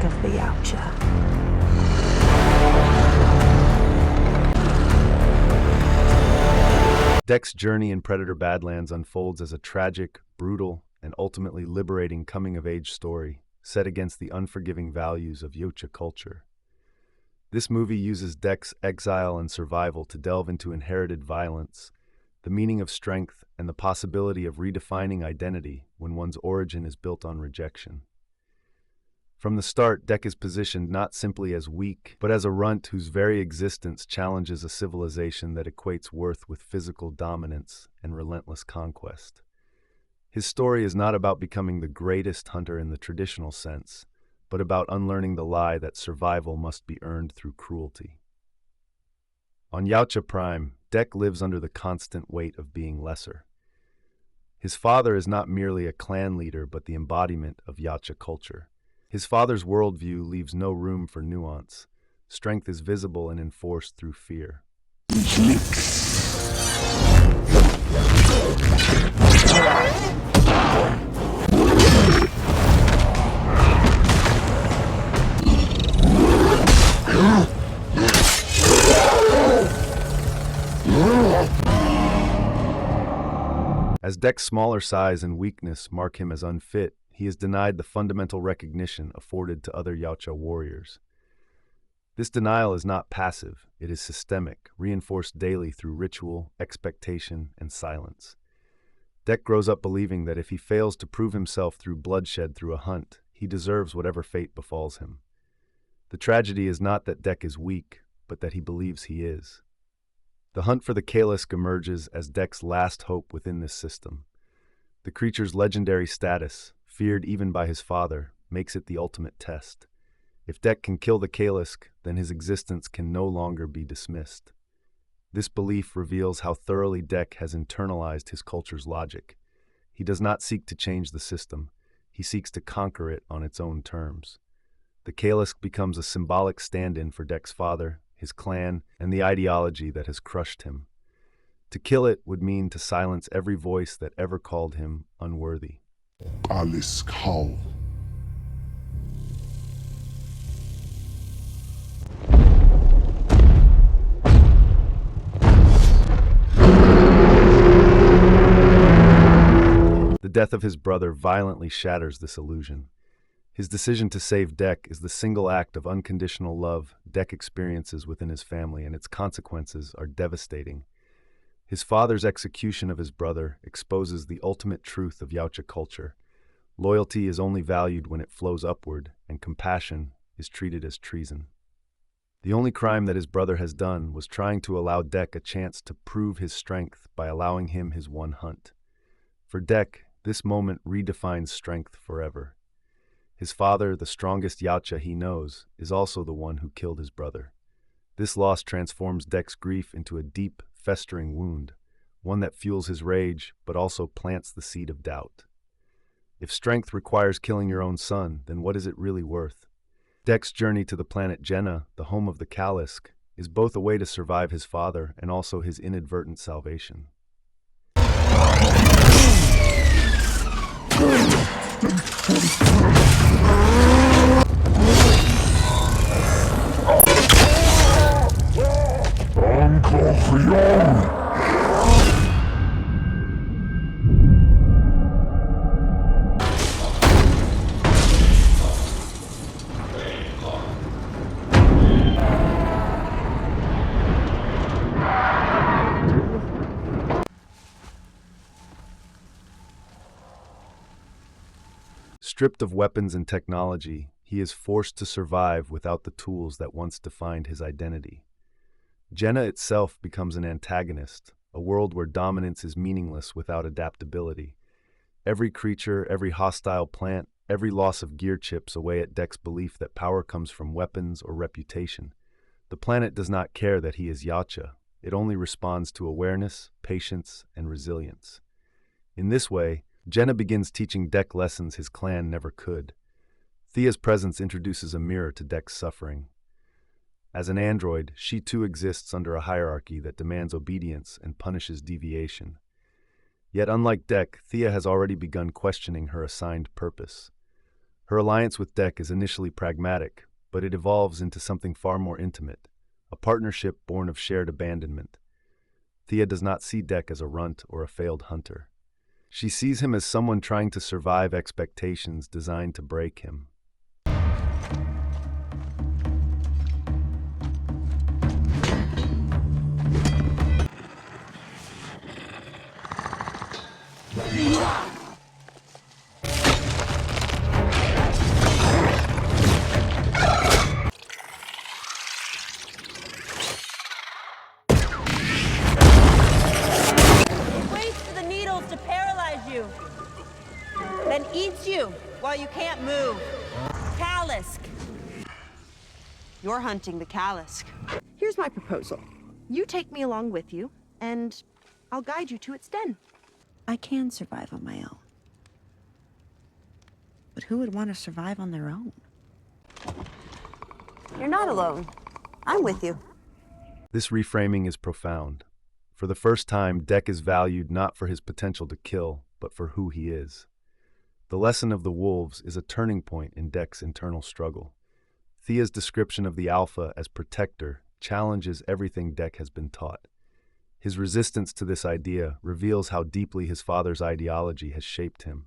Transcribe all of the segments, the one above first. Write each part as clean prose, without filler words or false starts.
of the Yautja. Dek's journey in Predator Badlands unfolds as a tragic, brutal, and ultimately liberating coming-of-age story set against the unforgiving values of Yautja culture. This movie uses Dek's exile and survival to delve into inherited violence, the meaning of strength, and the possibility of redefining identity when one's origin is built on rejection. From the start, Dek is positioned not simply as weak, but as a runt whose very existence challenges a civilization that equates worth with physical dominance and relentless conquest. His story is not about becoming the greatest hunter in the traditional sense, but about unlearning the lie that survival must be earned through cruelty. On Yautja Prime, Dek lives under the constant weight of being lesser. His father is not merely a clan leader, but the embodiment of Yautja culture. His father's worldview leaves no room for nuance. Strength is visible and enforced through fear. As Dek's smaller size and weakness mark him as unfit, he is denied the fundamental recognition afforded to other Yautja warriors. This denial is not passive, it is systemic, reinforced daily through ritual, expectation, and silence. Dek grows up believing that if he fails to prove himself through bloodshed through a hunt, he deserves whatever fate befalls him. The tragedy is not that Dek is weak, but that he believes he is. The hunt for the Kalisk emerges as Dek's last hope within this system. The creature's legendary status, feared even by his father, makes it the ultimate test. If Dek can kill the Kalisk, then his existence can no longer be dismissed. This belief reveals how thoroughly Dek has internalized his culture's logic. He does not seek to change the system, he seeks to conquer it on its own terms. The Kalisk becomes a symbolic stand-in for Dek's father, his clan, and the ideology that has crushed him. To kill it would mean to silence every voice that ever called him unworthy. Alice Howe. The death of his brother violently shatters this illusion. His decision to save Dek is the single act of unconditional love Dek experiences within his family, and its consequences are devastating. His father's execution of his brother exposes the ultimate truth of Yautja culture. Loyalty is only valued when it flows upward, and compassion is treated as treason. The only crime that his brother has done was trying to allow Dek a chance to prove his strength by allowing him his one hunt. For Dek, this moment redefines strength forever. His father, the strongest Yautja he knows, is also the one who killed his brother. This loss transforms Dek's grief into a deep, festering wound, one that fuels his rage but also plants the seed of doubt. If strength requires killing your own son, then what is it really worth? Dek's journey to the planet Jenna, the home of the Kalisk, is both a way to survive his father and also his inadvertent salvation. Stripped of weapons and technology, he is forced to survive without the tools that once defined his identity. Jenna itself becomes an antagonist, a world where dominance is meaningless without adaptability. Every creature, every hostile plant, every loss of gear chips away at Dek's belief that power comes from weapons or reputation. The planet does not care that he is Yautja. It only responds to awareness, patience, and resilience. In this way, Jenna begins teaching Dek lessons his clan never could. Thea's presence introduces a mirror to Dek's suffering. As an android, she too exists under a hierarchy that demands obedience and punishes deviation. Yet unlike Dek, Thea has already begun questioning her assigned purpose. Her alliance with Dek is initially pragmatic, but it evolves into something far more intimate, a partnership born of shared abandonment. Thea does not see Dek as a runt or a failed hunter. She sees him as someone trying to survive expectations designed to break him. Waits for the needles to paralyze you, then eats you while you can't move. Callisk. You're hunting the Callisk. Here's my proposal. You take me along with you, and I'll guide you to its den. I can survive on my own. But who would want to survive on their own? You're not alone. I'm with you. This reframing is profound. For the first time, Dek is valued not for his potential to kill, but for who he is. The lesson of the wolves is a turning point in Dek's internal struggle. Thea's description of the Alpha as protector challenges everything Dek has been taught. His resistance to this idea reveals how deeply his father's ideology has shaped him.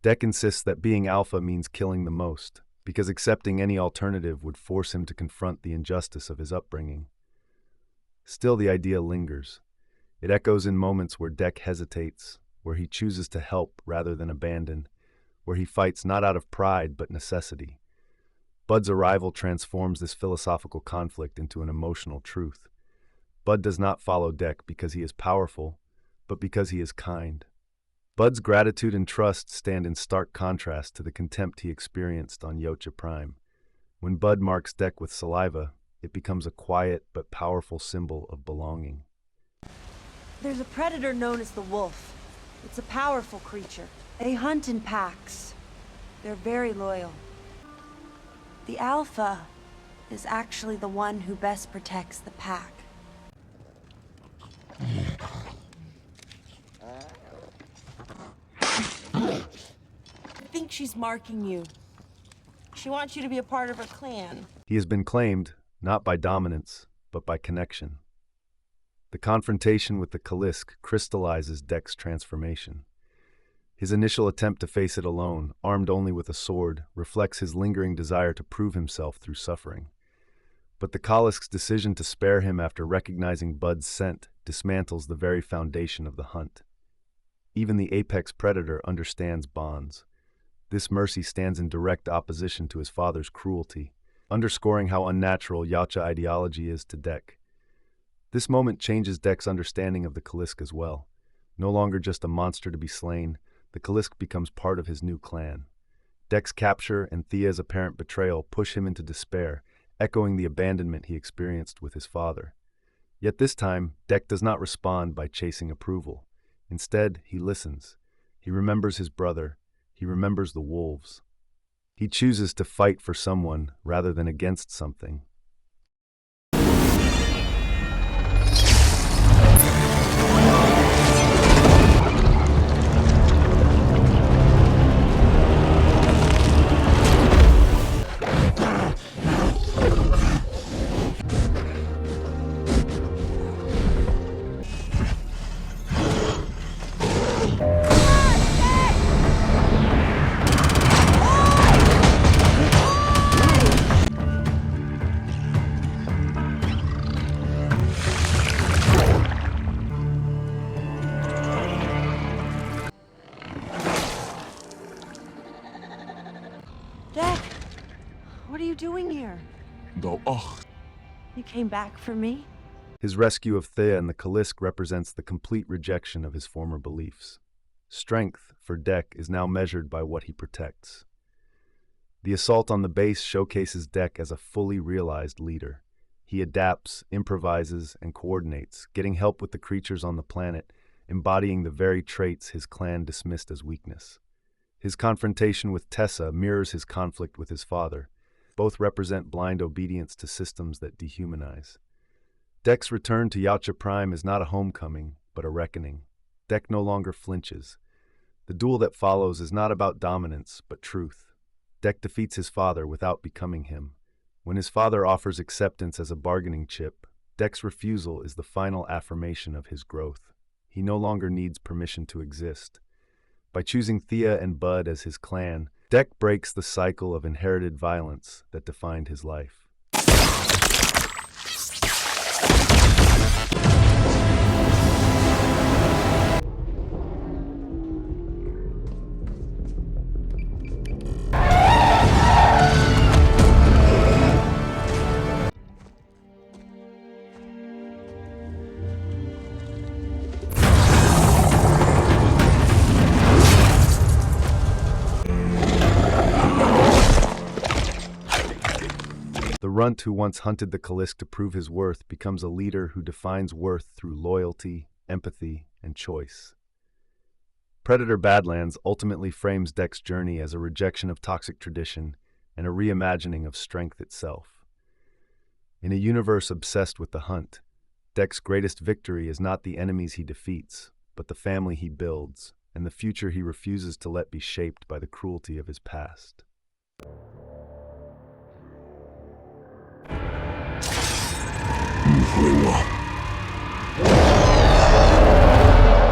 Dek insists that being Alpha means killing the most, because accepting any alternative would force him to confront the injustice of his upbringing. Still, the idea lingers. It echoes in moments where Dek hesitates, where he chooses to help rather than abandon, where he fights not out of pride but necessity. Bud's arrival transforms this philosophical conflict into an emotional truth. Bud does not follow Dek because he is powerful, but because he is kind. Bud's gratitude and trust stand in stark contrast to the contempt he experienced on Yautja Prime. When Bud marks Dek with saliva, it becomes a quiet but powerful symbol of belonging. There's a predator known as the wolf. It's a powerful creature. They hunt in packs. They're very loyal. The Alpha is actually the one who best protects the pack. I think she's marking you. She wants you to be a part of her clan. He has been claimed, not by dominance, but by connection. The confrontation with the Callisk crystallizes Dek's transformation. His initial attempt to face it alone, armed only with a sword, reflects his lingering desire to prove himself through suffering. But the Callisk's decision to spare him after recognizing Bud's scent dismantles the very foundation of the hunt. Even the apex predator understands bonds. This mercy stands in direct opposition to his father's cruelty, underscoring how unnatural Yautja ideology is to Dek. This moment changes Dek's understanding of the Callisk as well. No longer just a monster to be slain, the Callisk becomes part of his new clan. Dek's capture and Thea's apparent betrayal push him into despair, echoing the abandonment he experienced with his father. Yet this time, Dek does not respond by chasing approval. Instead, he listens. He remembers his brother. He remembers the wolves. He chooses to fight for someone rather than against something. Dek, what are you doing here? You came back for me? His rescue of Thea and the Callisk represents the complete rejection of his former beliefs. Strength, for Dek, is now measured by what he protects. The assault on the base showcases Dek as a fully realized leader. He adapts, improvises, and coordinates, getting help with the creatures on the planet, embodying the very traits his clan dismissed as weakness. His confrontation with Tessa mirrors his conflict with his father. Both represent blind obedience to systems that dehumanize. Dek's return to Yautja Prime is not a homecoming, but a reckoning. Dek no longer flinches. The duel that follows is not about dominance, but truth. Deck defeats his father without becoming him. When his father offers acceptance as a bargaining chip, Deck's refusal is the final affirmation of his growth. He no longer needs permission to exist. By choosing Thea and Bud as his clan, Deck breaks the cycle of inherited violence that defined his life. The runt who once hunted the Kalisk to prove his worth becomes a leader who defines worth through loyalty, empathy, and choice. Predator Badlands ultimately frames Deck's journey as a rejection of toxic tradition and a reimagining of strength itself. In a universe obsessed with the hunt, Deck's greatest victory is not the enemies he defeats, but the family he builds, and the future he refuses to let be shaped by the cruelty of his past. Unlearning.